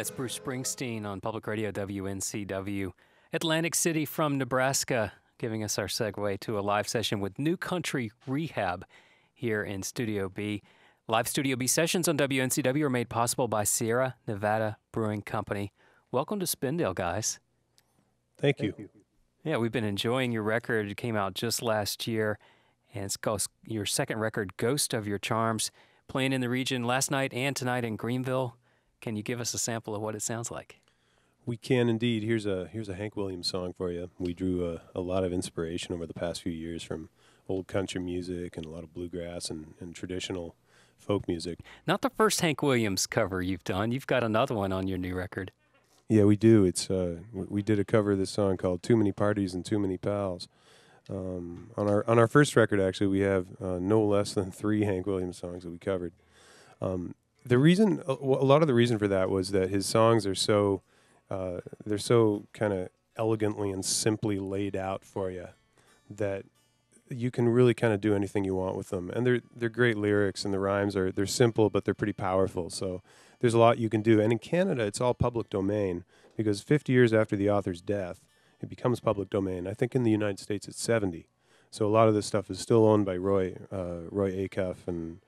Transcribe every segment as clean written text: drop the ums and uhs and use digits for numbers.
That's Bruce Springsteen on Public Radio WNCW. Atlantic City from Nebraska, giving us our segue to a live session with New Country Rehab here in Studio B. Live Studio B sessions on WNCW are made possible by Sierra Nevada Brewing Company. Welcome to Spindale, guys. Thank you. Yeah, we've been enjoying your record. It came out just last year, and it's called your second record, Ghost of Your Charms, playing in the region last night and tonight in Greenville. Can you give us a sample of what it sounds like? We can indeed. Here's a Hank Williams song for you. We drew a lot of inspiration over the past few years from old country music and a lot of bluegrass and traditional folk music. Not the first Hank Williams cover you've done. You've got another one on your new record. Yeah, we do. It's we did a cover of this song called "Too Many Parties and Too Many Pals." On our first record, actually, we have no less than 3 Hank Williams songs that we covered. The reason, a lot of the reason for that was that his songs are so, they're so kind of elegantly and simply laid out for you that you can really kind of do anything you want with them. And they're great lyrics, and the rhymes they're simple, but they're pretty powerful. So there's a lot you can do. And in Canada, it's all public domain because 50 years after the author's death, it becomes public domain. I think in the United States it's 70. So a lot of this stuff is still owned by Roy Acuff and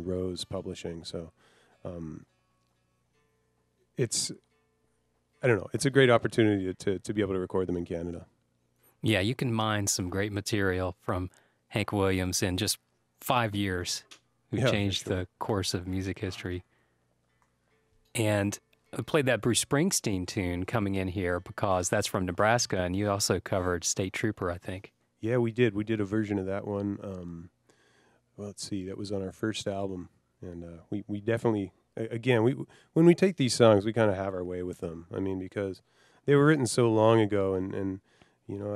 Rose Publishing. So it's, I don't know, it's a great opportunity to be able to record them in Canada. Yeah, you can mine some great material from Hank Williams in just 5 years, who changed the course of music history. And I played that Bruce Springsteen tune coming in here because that's from Nebraska, and you also covered State Trooper, I think. Yeah, we did. We did a version of that one. Well, let's see, that was on our first album, and we definitely, again, when we take these songs, we kind of have our way with them. I mean, because they were written so long ago, and you know,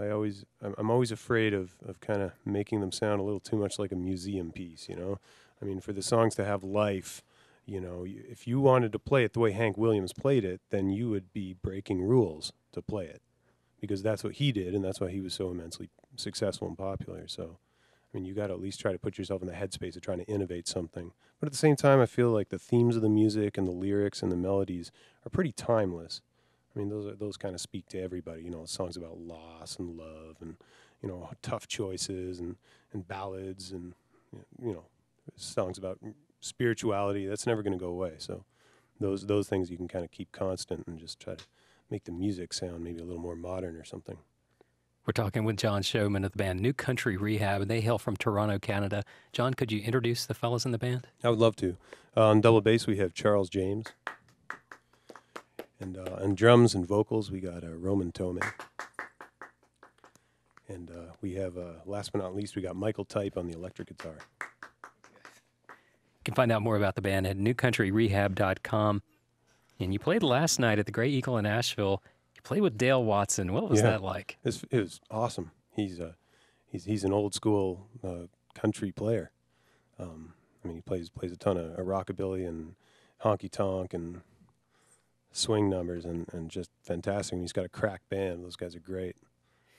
I'm always afraid of kind of making them sound a little too much like a museum piece, you know? I mean, for the songs to have life, you know, if you wanted to play it the way Hank Williams played it, then you would be breaking rules to play it, because that's what he did, and that's why he was so immensely successful and popular, so... I mean, you got to at least try to put yourself in the headspace of trying to innovate something. But at the same time, I feel like the themes of the music and the lyrics and the melodies are pretty timeless. I mean, those kind of speak to everybody. You know, songs about loss and love and, you know, tough choices and ballads and, you know, songs about spirituality. That's never going to go away. So those things you can kind of keep constant and just try to make the music sound maybe a little more modern or something. We're talking with John Showman of the band New Country Rehab, and they hail from Toronto, Canada. John, could you introduce the fellows in the band? I would love to. On double bass, we have Charles James. And on drums and vocals, we got Roman Tomei. And we have, last but not least, we got Michael Type on the electric guitar. You can find out more about the band at newcountryrehab.com. And you played last night at the Grey Eagle in Asheville. Played with Dale Watson. What was that like? It was awesome. He's an old school country player. I mean, he plays a ton of rockabilly and honky tonk and swing numbers and just fantastic. And he's got a crack band. Those guys are great.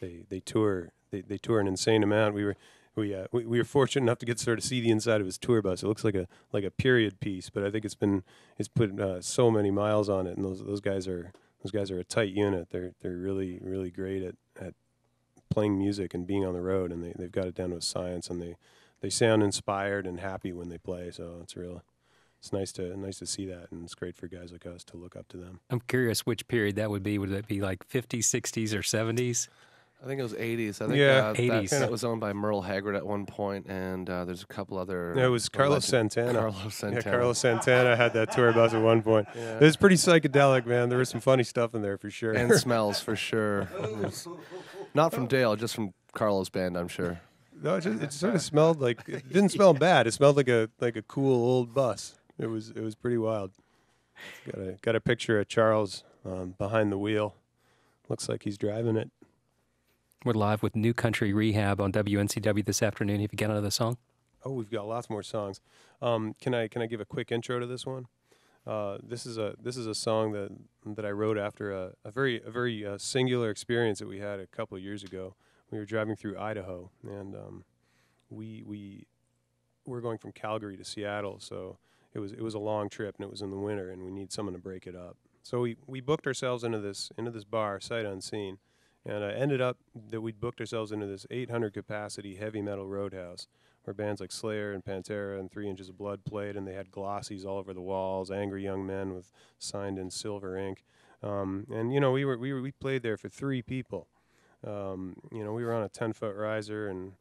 They tour an insane amount. We were fortunate enough to get to sort of see the inside of his tour bus. It looks like a period piece, but I think it's put so many miles on it. And those guys are a tight unit. They're really, really great at playing music and being on the road, and they've got it down to a science, and they sound inspired and happy when they play. So it's nice to see that, and it's great for guys like us to look up to them. I'm curious which period that would be. Would it be like 50s, 60s, or 70s? I think it was 80s. I think 80s. That was owned by Merle Haggard at one point, and there's a couple other... Yeah, it was Carlos Santana. Carlos Santana. Yeah, Carlos Santana had that tour bus at one point. Yeah. It was pretty psychedelic, man. There was some funny stuff in there for sure. And smells for sure. Not from Dale, just from Carlos' band, I'm sure. No, it sort of smelled like... It didn't smell bad. It smelled like a cool old bus. It was pretty wild. Got a picture of Charles behind the wheel. Looks like he's driving it. We're live with New Country Rehab on WNCW this afternoon. Have you got another song? Oh, we've got lots more songs. Can I give a quick intro to this one? This is a song that I wrote after a very singular experience that we had a couple of years ago. We were driving through Idaho, and we were going from Calgary to Seattle, so it was a long trip, and it was in the winter, and we need someone to break it up. So we booked ourselves into this bar, sight unseen, and ended up that we'd booked ourselves into this 800 capacity heavy metal roadhouse where bands like Slayer and Pantera and 3 Inches of Blood played, and they had glossies all over the walls, angry young men with signed in silver ink, and you know we played there for 3 people. You know, we were on a 10-foot riser, and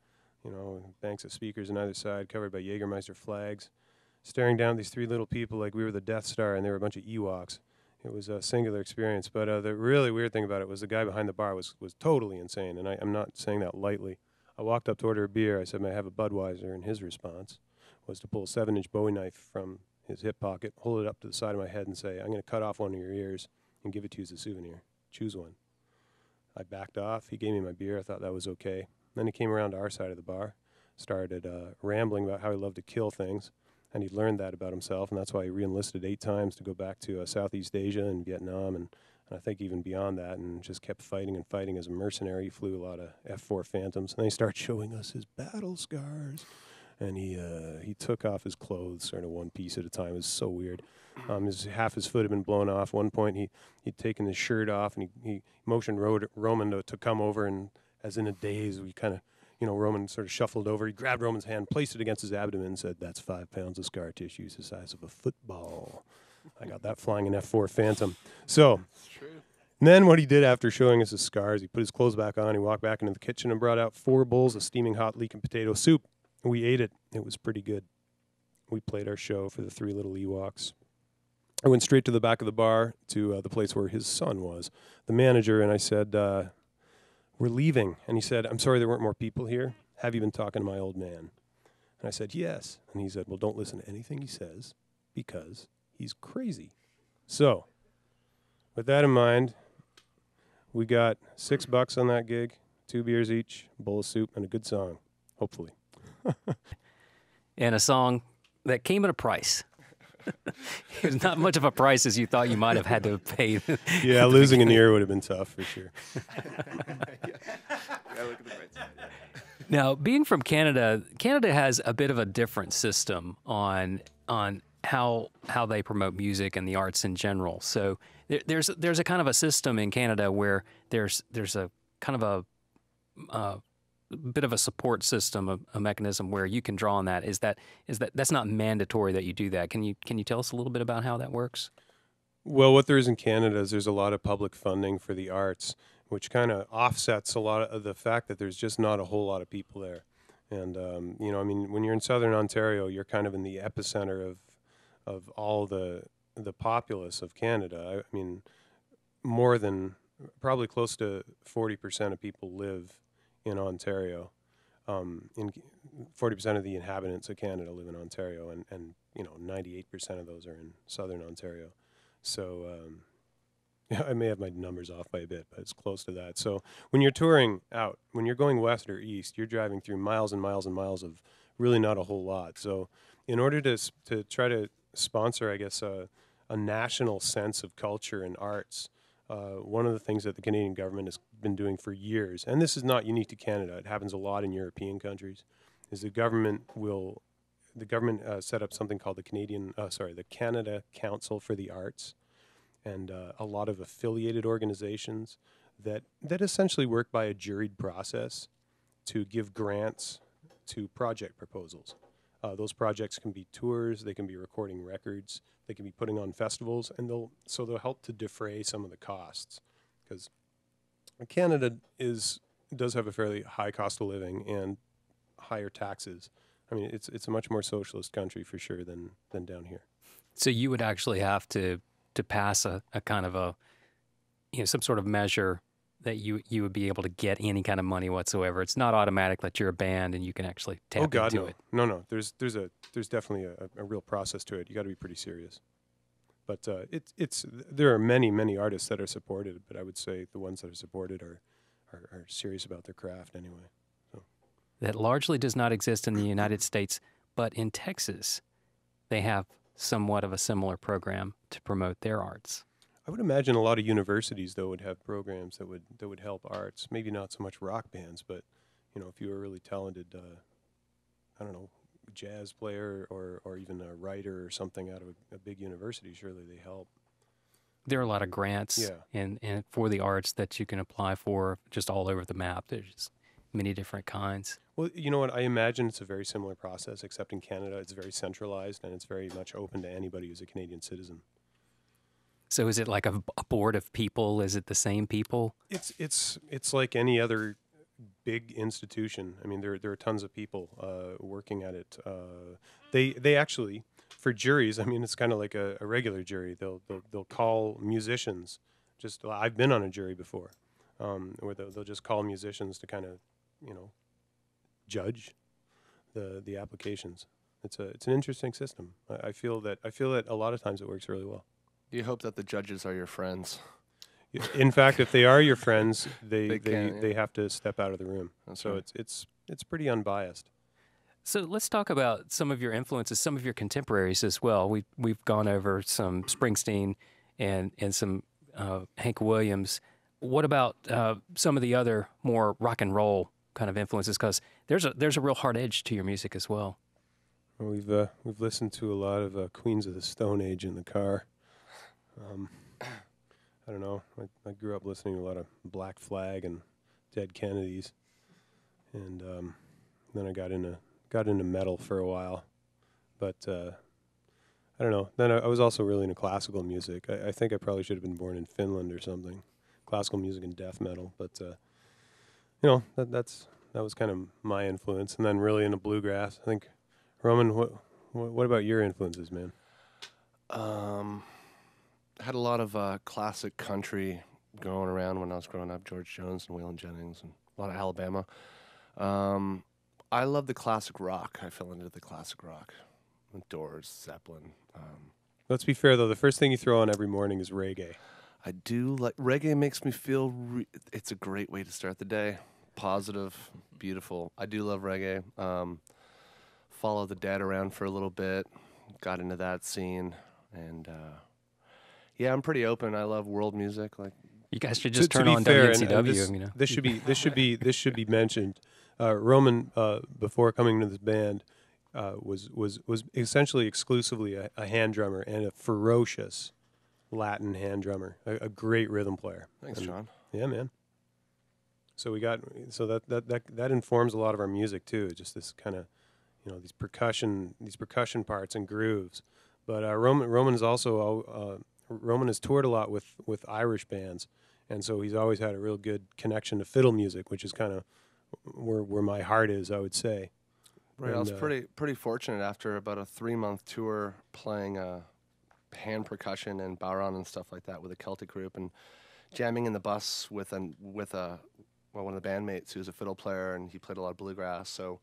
you know, banks of speakers on either side, covered by Jägermeister flags, staring down at these 3 little people like we were the Death Star, and they were a bunch of Ewoks. It was a singular experience, but the really weird thing about it was the guy behind the bar was totally insane, and I'm not saying that lightly. I walked up to order a beer. I said, "May I have a Budweiser?" And his response was to pull a 7-inch Bowie knife from his hip pocket, hold it up to the side of my head, and say, "I'm going to cut off one of your ears and give it to you as a souvenir. Choose one." I backed off. He gave me my beer. I thought that was okay. Then he came around to our side of the bar, started rambling about how he loved to kill things, and he learned that about himself, and that's why he re-enlisted 8 times to go back to Southeast Asia and Vietnam, and I think even beyond that, and just kept fighting and fighting as a mercenary. He flew a lot of F-4 Phantoms, and then he started showing us his battle scars, and he took off his clothes sort of one piece at a time. It was so weird. Half his foot had been blown off. One point, he'd taken his shirt off, and he motioned Roman to come over, and as in a daze, we kind of, you know, Roman sort of shuffled over. He grabbed Roman's hand, placed it against his abdomen, and said, "That's 5 pounds of scar tissue, it's the size of a football." I got that flying in F-4 Phantom. So, and then what he did after showing us his scars, he put his clothes back on, he walked back into the kitchen and brought out 4 bowls of steaming hot leek and potato soup. We ate it. It was pretty good. We played our show for the 3 little Ewoks. I went straight to the back of the bar to the place where his son was, the manager, and I said, "We're leaving." And he said, "I'm sorry there weren't more people here. Have you been talking to my old man?" And I said, "Yes." And he said, "Well, don't listen to anything he says because he's crazy." So, with that in mind, we got $6 on that gig, 2 beers each, a bowl of soup, and a good song, hopefully. And a song that came at a price. It was not much of a price as you thought you might have had to pay. Yeah, losing an ear would have been tough for sure. Now, being from Canada, Canada has a bit of a different system on how they promote music and the arts in general. So there's a kind of a system in Canada where there's a kind of a bit of a support system, a mechanism where you can draw on that. That's not mandatory that you do that. Can you tell us a little bit about how that works? Well, what there is in Canada is there's a lot of public funding for the arts, which kind of offsets a lot of the fact that there's just not a whole lot of people there. And you know, I mean, when you're in southern Ontario, you're kind of in the epicenter of all the populace of Canada. I mean, more than probably close to 40% of people live in Ontario. 40% of the inhabitants of Canada live in Ontario, and you know, 98% of those are in southern Ontario. So I may have my numbers off by a bit, but it's close to that. So when you're touring out, when you're going west or east, you're driving through miles and miles and miles of really not a whole lot. So in order to try to sponsor, I guess, a national sense of culture and arts, one of the things that the Canadian government has been doing for years, and this is not unique to Canada, it happens a lot in European countries, is the government set up something called the Canada Council for the Arts, and a lot of affiliated organizations that essentially work by a juried process to give grants to project proposals. Those projects can be tours, they can be recording records, they can be putting on festivals, and they'll help to defray some of the costs, because Canada does have a fairly high cost of living and higher taxes. I mean, it's a much more socialist country for sure than down here. So you would actually have to pass a kind of a, you know, some sort of measure that you would be able to get any kind of money whatsoever. It's not automatic that you're a band and you can actually tap into it. No. There's definitely a real process to it. You got to be pretty serious. But there are many artists that are supported, but I would say the ones that are supported are serious about their craft anyway. So. That largely does not exist in the United States, but in Texas, they have somewhat of a similar program to promote their arts. I would imagine a lot of universities, though, would have programs that would help arts. Maybe not so much rock bands, but you know, if you were really talented, I don't know, jazz player or even a writer or something out of a big university, surely they help. There are a lot of grants Yeah. and for the arts that you can apply for just all over the map. There's just many different kinds. Well, you know what? I imagine it's a very similar process, except in Canada it's very centralized and it's very much open to anybody who's a Canadian citizen. So is it like a board of people? Is it the same people? It's like any other big institution. I mean, there are tons of people working at it. They actually, for juries, I mean, it's kind of like a regular jury. They'll call musicians. I've been on a jury before, where they'll just call musicians to kind of, judge the applications. It's an interesting system. I feel that a lot of times it works really well. You hope that the judges are your friends. In fact, if they are your friends, they They have to step out of the room. That's So right. it's pretty unbiased. So let's talk about some of your influences, some of your contemporaries as well. We've gone over some Springsteen and some Hank Williams. What about some of the other more rock and roll kind of influences? Because there's a real hard edge to your music as well. Well, we've listened to a lot of Queens of the Stone Age in the car. I don't know. I grew up listening to a lot of Black Flag and Dead Kennedys, and then I got into metal for a while, but I don't know. Then I was also really into classical music. I think I probably should have been born in Finland or something. Classical music and death metal, but that was kind of my influence, and then really into bluegrass. I think, Roman, what about your influences, man? Had a lot of classic country going around when I was growing up. George Jones and Waylon Jennings and a lot of Alabama. I love the classic rock. I fell into the classic rock. The Doors, Zeppelin. Let's be fair, though. The first thing you throw on every morning is reggae. I do like reggae. Makes me feel it's a great way to start the day. Positive, beautiful. I do love reggae. Follow the Dead around for a little bit. Got into that scene, and yeah, I'm pretty open. I love world music. Like You guys should just To turn be on fair, WNCW. this should be mentioned. Roman, before coming to this band, was essentially exclusively a hand drummer and a ferocious Latin hand drummer, a great rhythm player. Thanks, And, John. Yeah, man. So that informs a lot of our music too. Just this kind of, these percussion parts and grooves. But Roman is also Roman has toured a lot with Irish bands, and so he's always had a real good connection to fiddle music, which is kind of where my heart is, I would say. Right, I was pretty fortunate after about a 3-month tour playing hand percussion and bodhrán and stuff like that with a Celtic group, and jamming in the bus with one of the bandmates who's a fiddle player, and he played a lot of bluegrass. So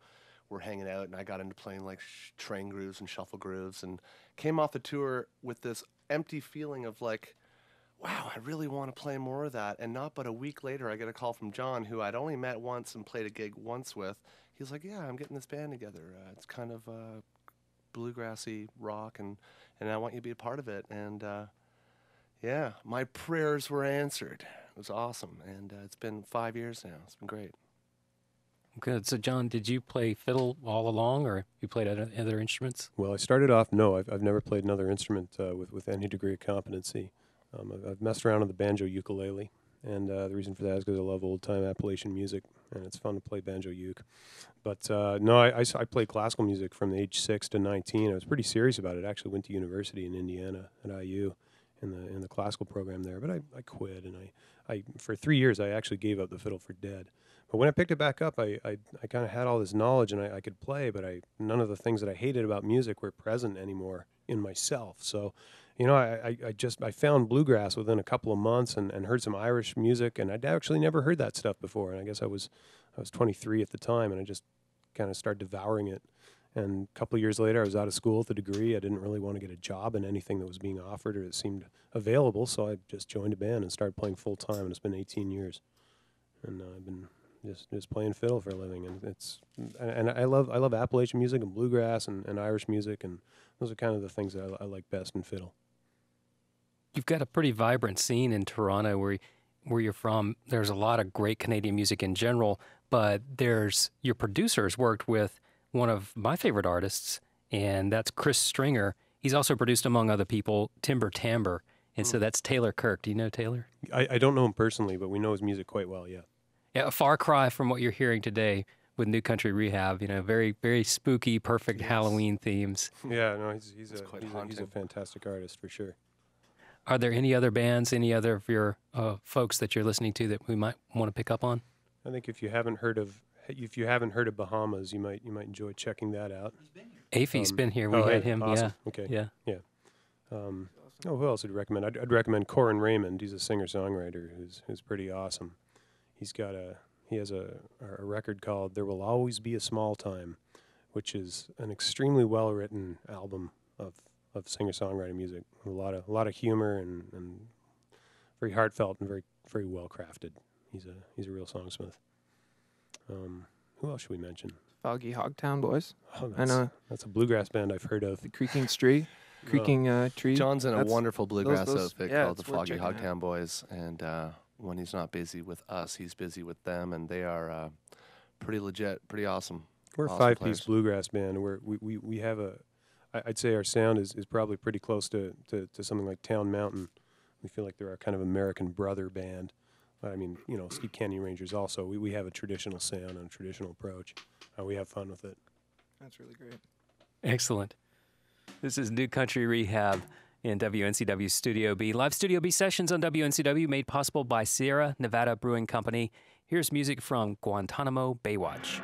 we're hanging out, and I got into playing like train grooves and shuffle grooves, and came off the tour with this empty feeling of like, wow, I really want to play more of that. And not but a week later, I get a call from John, who I'd only met once and played a gig once with. He's like, yeah, I'm getting this band together. It's kind of bluegrassy rock, and I want you to be a part of it. And yeah, my prayers were answered. It was awesome. And it's been 5 years now. It's been great. Good. So, John, did you play fiddle all along, or you played other instruments? Well, I started off, no, I've never played another instrument with any degree of competency. I've messed around on the banjo ukulele, and the reason for that is because I love old-time Appalachian music, and it's fun to play banjo uke. But no, I played classical music from age 6 to 19. I was pretty serious about it. I actually went to university in Indiana at IU in the classical program there, but I quit, and I for 3 years I actually gave up the fiddle for dead. But when I picked it back up, I kind of had all this knowledge, and I could play, but none of the things that I hated about music were present anymore in myself. So, I found bluegrass within a couple of months, and heard some Irish music, and I'd actually never heard that stuff before. And I guess I was 23 at the time, and I just kind of started devouring it. And a couple of years later, I was out of school with a degree. I didn't really want to get a job in anything that was being offered or that seemed available, so I just joined a band and started playing full time. And it's been 18 years, and I've been just playing fiddle for a living. And I love Appalachian music and bluegrass and Irish music, and those are kind of the things that I like best in fiddle. You've got a pretty vibrant scene in Toronto where you're from. There's a lot of great Canadian music in general, but your producers worked with one of my favorite artists, and that's Chris Stringer. He's also produced, among other people, Timber Timbre. And so that's Taylor Kirk. Do you know Taylor? I don't know him personally, but we know his music quite well, yeah. Yeah, a far cry from what you're hearing today with New Country Rehab. You know, very, very spooky, perfect Halloween themes. Yeah, no, he's a fantastic artist for sure. Are there any other bands, any other of your folks that you're listening to that we might want to pick up on? I think if you haven't heard of Bahamas, you might enjoy checking that out. Afy's been here. We had him. Awesome. Yeah. Okay. Yeah. Who else would you recommend? I'd recommend Corin Raymond. He's a singer-songwriter who's pretty awesome. He has a record called "There Will Always Be a Small Time," which is an extremely well-written album of singer-songwriter music. A lot of humor and very heartfelt and very very well crafted. He's a real songsmith. Who else should we mention? Foggy Hogtown Boys. Oh, I know. That's a bluegrass band I've heard of. The Creaking Tree. Tree. John's in a wonderful bluegrass outfit called the it's worth Foggy checking Hogtown Boys, and when he's not busy with us, he's busy with them, and they are pretty legit, pretty awesome. We're a awesome five-piece players. bluegrass band. We have I'd say our sound is probably pretty close to something like Town Mountain. We feel like they're our kind of American brother band. I mean, you know, Steep Canyon Rangers also. We have a traditional sound and a traditional approach. We have fun with it. That's really great. Excellent. This is New Country Rehab in WNCW Studio B. Live Studio B sessions on WNCW made possible by Sierra Nevada Brewing Company. Here's music from Guantanamo Baywatch.